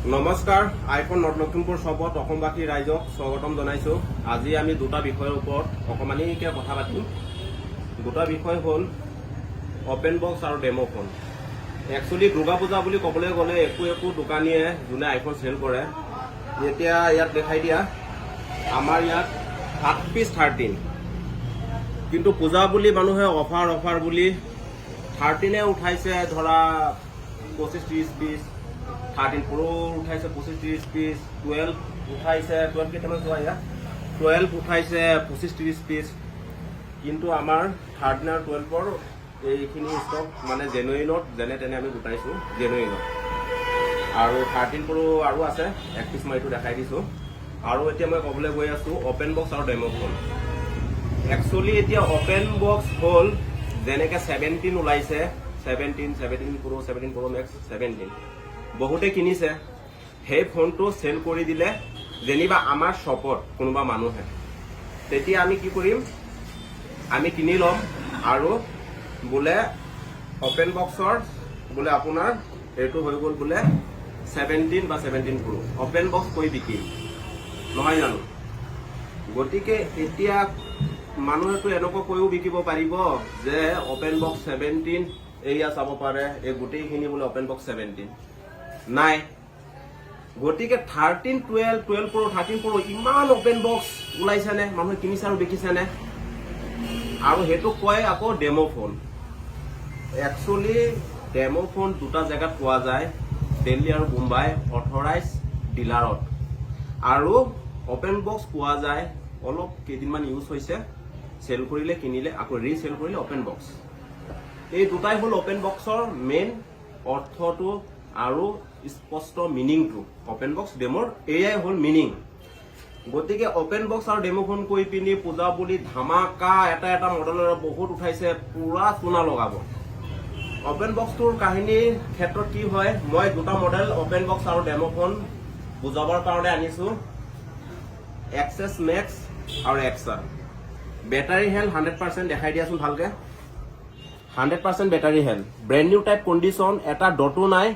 নমস্কাৰ, iPhone north Lakhimpur শ্বপত অসমবাসী ৰাইজক স্বাগতম জনাইছোঁ। আজি আমি দুটা বিষয়ৰ ওপৰত অকণমানিকৈ কথা পাতিম। দুটা বিষয় হ'ল অপেন বক্স আৰু demo phone. Actually Durga Puja বুলি ক'বলৈ গ'লে একো দোকানীয়ে যোনে আইফোন চেল কৰে, এতিয়া ইয়াত দেখাই দিয়া আমাৰ ইয়াত 7 পিচ 13, কিন্তু পূজা বুলি মানুহে অফাৰ বুলি 13 উঠাইছে, ধৰা 25-30 পিচ, 13 Pro উঠাইছে 25-30 পিচ, 12 উঠাইছে 12 কেইটামান চোৱা ইয়াত 12 উঠাইছে 25-30 পিচ, কিন্তু আমাৰ 13 আৰু 12ৰ এইখিনি ষ্টক মানে জেনুইনত যেনে তেনে আমি গোটাইছোঁ জেনুইনত। আৰু 13 Pro আৰু আছে, এক পিচ মই এইটো দেখাই দিছোঁ। আৰু এতিয়া মই ক'বলৈ গৈ আছোঁ অপেন বক্স আৰু ডেমো ফোন। একচুৱেলি এতিয়া অপেন বক্স হ'ল যেনেকৈ 17 ওলাইছে, 17 Pro, 17 Pro Max 17 বহুতে কিনিছে। সেই ফোনটো চেল কৰি দিলে যেনিবা আমাৰ শ্বপত কোনোবা মানুহে, তেতিয়া আমি কি কৰিম, আমি কিনি ল'ম আৰু বোলে অপেন বক্সৰ বোলে আপোনাৰ এইটো হৈ গ'ল বোলে 17 বা 17 Pro অপেন বক্স কৰি বিকিম, নহয় জানো? গতিকে এতিয়া মানুহেতো এনেকুৱা কৈও বিকিব পাৰিব যে অপেন বক্স 17 এয়া চাব পাৰে, এই গোটেইখিনি বোলে অপেন বক্স 17 নাই। গতিকে 13, 12 Pro, 13 Pro ইমান অপেন বক্স ওলাইছেনে, মানুহে কিনিছে আৰু বিকিছেনে? আৰু সেইটো কয় আকৌ demo phone. Actually demo phone দুটা জেগাত পোৱা যায়, দিল্লী আৰু মুম্বাই অথৰাইজ ডিলাৰত। আৰু অপেন বক্স পোৱা যায় অলপ কেইদিনমান ইউজ হৈছে, চেল কৰিলে কিনিলে আকৌ ৰিচেল কৰিলে অপেন বক্স। এই দুটাই হ'ল অপেন বক্সৰ মেইন অৰ্থটো আৰু স্পষ্ট মিনিংটো। অপেন বক্স ডেমোৰ এয়াই হ'ল মিনিং। গতিকে অপেন বক্স আৰু ডেমো ফোন কৰি পিনি পূজা বুলি ধামাকা এটা মডেলৰ বহুত উঠাইছে, পুৰা চুনা লগাব। অপেন বক্সটোৰ কাহিনীৰ ক্ষেত্ৰত কি হয়, মই দুটা মডেল অপেন বক্স আৰু ডেমো ফোন বুজাবৰ কাৰণে আনিছোঁ, এক্সেছ মেক্স আৰু এক্সাৰ। বেটাৰী হেল্থ 100% দেখাই দিয়াচোন ভালকে। 100% battery health, brand new type condition, এটা ডটো নাই,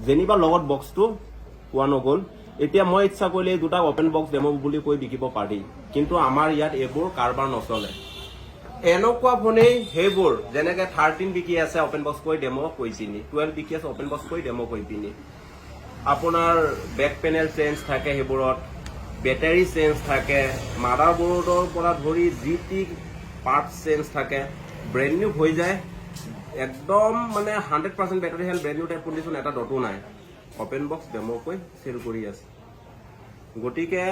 যেনিবা লগত বক্সটো পোৱা নগ'ল। এতিয়া মই ইচ্ছা কৰিলে এই দুটা অপেন বক্স ডেমো বুলি কৈ বিকিব পাৰি, কিন্তু আমাৰ ইয়াত এইবোৰ কাৰবাৰ নচলে। এনেকুৱা ফোনেই সেইবোৰ যেনেকৈ 13 বিকি আছে অপেন বক্স কৰি ডেমো কৰি পিনি, 12 বিকি আছে অপেন বক্স কৰি ডেমো কৰি পিনি। আপোনাৰ বেক পেনেল চেঞ্জ থাকে, সেইবোৰত বেটাৰী চেঞ্জ থাকে, মাদাৰ বৰ্ডৰ পৰা ধৰি যি টি পাৰ্ট চেঞ্জ থাকে, ব্ৰেণ্ড নিউ হৈ যায় একদম, মানে 100% battery health, brand new type condition, এটা ডটো নাই, অপেন বক্স ডেমোকৈ চেল কৰি আছে। গতিকে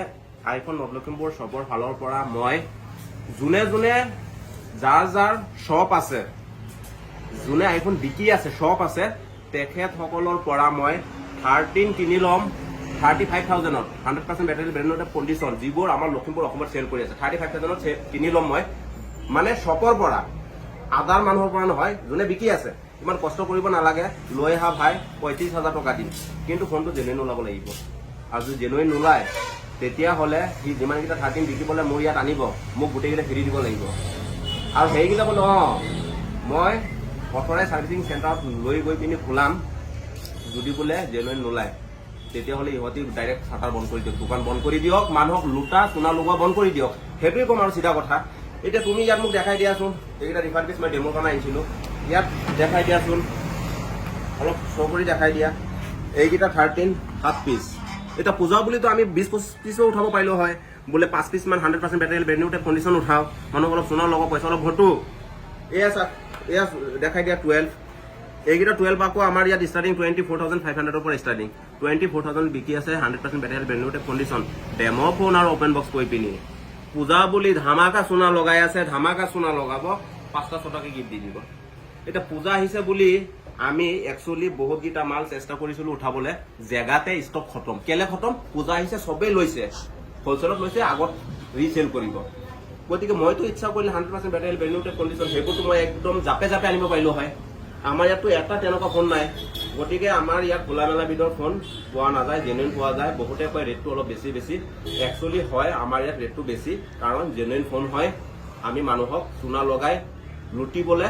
আইফোন নৰ্থ লখিমপুৰ শ্বপৰ ফালৰ পৰা মই যোনে যাৰ শ্বপ আছে, যোনে আইফোন বিকি আছে শ্বপ আছে, তেখেতসকলৰ পৰা মই 13 কিনি ল'ম 35,000ত, 100% battery brand new type condition, যিবোৰ আমাৰ লখিমপুৰ অসমত চেল কৰি আছে 35,000ত কিনি ল'ম মই। মানে শ্বপৰ পৰা, আদাৰ মানুহৰ পৰা নহয়, যোনে বিকি আছে। ইমান কষ্ট কৰিব নালাগে, লৈ অহা ভাই 35,000 টকা দিম, কিন্তু ফোনটো জেনুইন ওলাব লাগিব। আৰু যদি জেনুইন নোলায় তেতিয়াহ'লে সি যিমানকেইটা 13 বিকিবলৈ মোৰ ইয়াত আনিব, মোক গোটেইকেইটা ফ্ৰী দিব লাগিব। আৰু সেইকেইটা বোলে মই অথৰাইজ ছাৰ্ভিচিং চেণ্টাৰত লৈ গৈ পিনি খোলাম, যদি বোলে জেনুইন নোলায় তেতিয়াহ'লে ইহঁতি ডাইৰেক্ট চাটাৰ বন্ধ কৰি দিয়ক, দোকান বন্ধ কৰি দিয়ক, মানুহক লুটা চুনা লগোৱা বন্ধ কৰি দিয়ক। সেইটোৱে ক'ম আৰু চিধা কথা। এতিয়া তুমি ইয়াত মোক দেখাই দিয়াচোন, এইকেইটা ৰিফাণ্ড পিচ মই ডেমোৰ কাৰণে আহিছিলোঁ, ইয়াত দেখাই দিয়াচোন, অলপ শ্ব' কৰি দেখাই দিয়া। এইকেইটা 13 7 পিচ। এতিয়া পূজা বুলিতো আমি 20-25 পিচো উঠাব পাৰিলোঁ হয়, বোলে 5 পিচমান 100% battery brand new type condition উঠাওঁ, মানুহক অলপ চুনা লগাওঁ, পইচা অলপ ঘটো। এয়া দেখাই দিয়া 12। এইকেইটা 12 আকৌ আমাৰ ইয়াত ষ্টাৰ্টিং 24,500ৰ পৰা ষ্টাৰ্টিং, 24,000 বিকি আছে, 100% battery brand new type condition, demo phone আৰু অপেন বক্স কৰি পিনি পূজা বুলি ধামাকা চুনা লগাই আছে, ধামাকা চুনা লগাব, 5-6টাকে গিফ্ট দি দিব। এতিয়া পূজা আহিছে বুলি আমি একচুৱেলি বহুতকেইটা মাল চেষ্টা কৰিছিলোঁ উঠাবলৈ, জেগাতে ষ্টক খতম। কেলে খতম? পূজা আহিছে, চবেই লৈছে, হ'লচেলত লৈছে, আগত ৰিচেল কৰিব। গতিকে মইতো ইচ্ছা কৰিলে 100% battery brand new type condition সেইবোৰতো মই একদম জাপে আনিব পাৰিলোঁ হয়। আমাৰ ইয়াততো এটা তেনেকুৱা ফোন নাই। গতিকে আমাৰ ইয়াত খোলা মেলা বিধৰ ফোন পোৱা নাযায়, জেনুইন পোৱা যায়। বহুতে কয় ৰেটটো অলপ বেছি। একচুৱেলি হয় আমাৰ ইয়াত ৰেটটো বেছি, কাৰণ জেনুইন ফোন হয়। আমি মানুহক চুনা লগাই লুটিবলৈ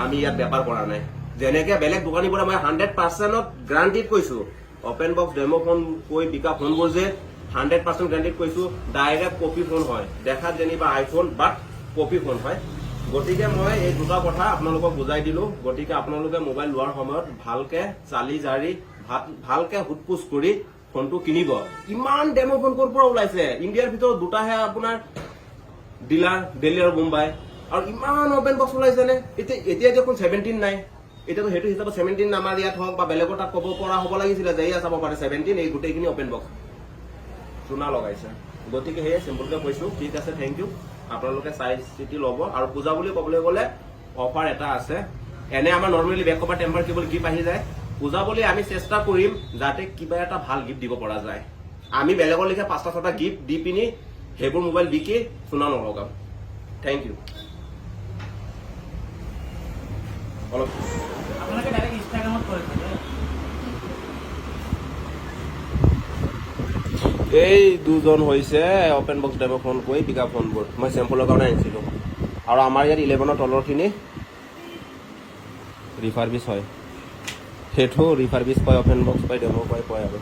আমি ইয়াত বেপাৰ কৰা নাই। যেনেকৈ বেলেগ দোকানীবোৰে মই 100%ত গ্যাৰাণ্টিত কৈছোঁ, অপেন বক্স ডেমো ফোন কৈ বিকা ফোনবোৰ যে 100% গ্যারান্টি কৈছো ডাইরেক্ট কপি ফোন হয়, দেখাত যেনিবা আইফোন বাট কপি ফোন হয়। গতিকে মই এই দুটা কথা আপোনালোকক বুজাই দিলো। গতিকে আপোনালোকে মোবাইল লোৱাৰ সময়ত ভালকে চালি জাৰি ভালকে হুটপুচ কৰি ফোনটো কিনিব। ইমান ডেমো ফোন ক'ৰ পৰা ওলাইছে, ইণ্ডিয়াৰ ভিতৰত দুটাহে আপোনাৰ ডিলাৰ, দিল্লী আৰু মুম্বাই, আৰু ইমান অপেন বক্স ওলাইছে নে? এতিয়া দেখোন 17 নাই, এতিয়াতো সেইটো হিচাপত 17 আমাৰ ইয়াত হওক বা বেলেগৰ তাত ক'ব পৰা হ'ব লাগিছিলে যে এয়া চাব পাৰে 17, এই গোটেইখিনি অপেন বক্স চুনা লগাইছে। গতিকে সেয়ে চিম্পলকে কৈছো। ঠিক আছে, থেংক ইউ। আপোনালোকে চাই চিতি ল'ব। আৰু পূজা বুলি ক'বলৈ গ'লে অফাৰ এটা আছে। এনে আমাৰ normally back cover temper cable gift আহি যায়। পূজা বুলি আমি চেষ্টা কৰিম যাতে কিবা এটা ভাল গিফ্ট দিব পৰা যায়। আমি বেলেগৰ লিখে 5টা-6টা গিফ্ট দি পিনি সেইবোৰ মোবাইল বিকি চুনা নলগাম। Thank U. অলপ আপোনালোকে ডাইৰেক্ট ইনষ্টাগ্ৰামত কৰে থাকে। এই দুজন হৈছে অপেন বক্স ডেমো ফোন কৈ বিকা ফোনবোৰ মই চেম্পলৰ কাৰণে আনিছিলোঁ। আৰু আমাৰ ইয়াত 11ৰ তলৰখিনি ৰিফাৰবিছ হয়, সেইটো ৰিফাৰবিছ কয়, অপেন বক্স কয়, ডেমো কয় আৰু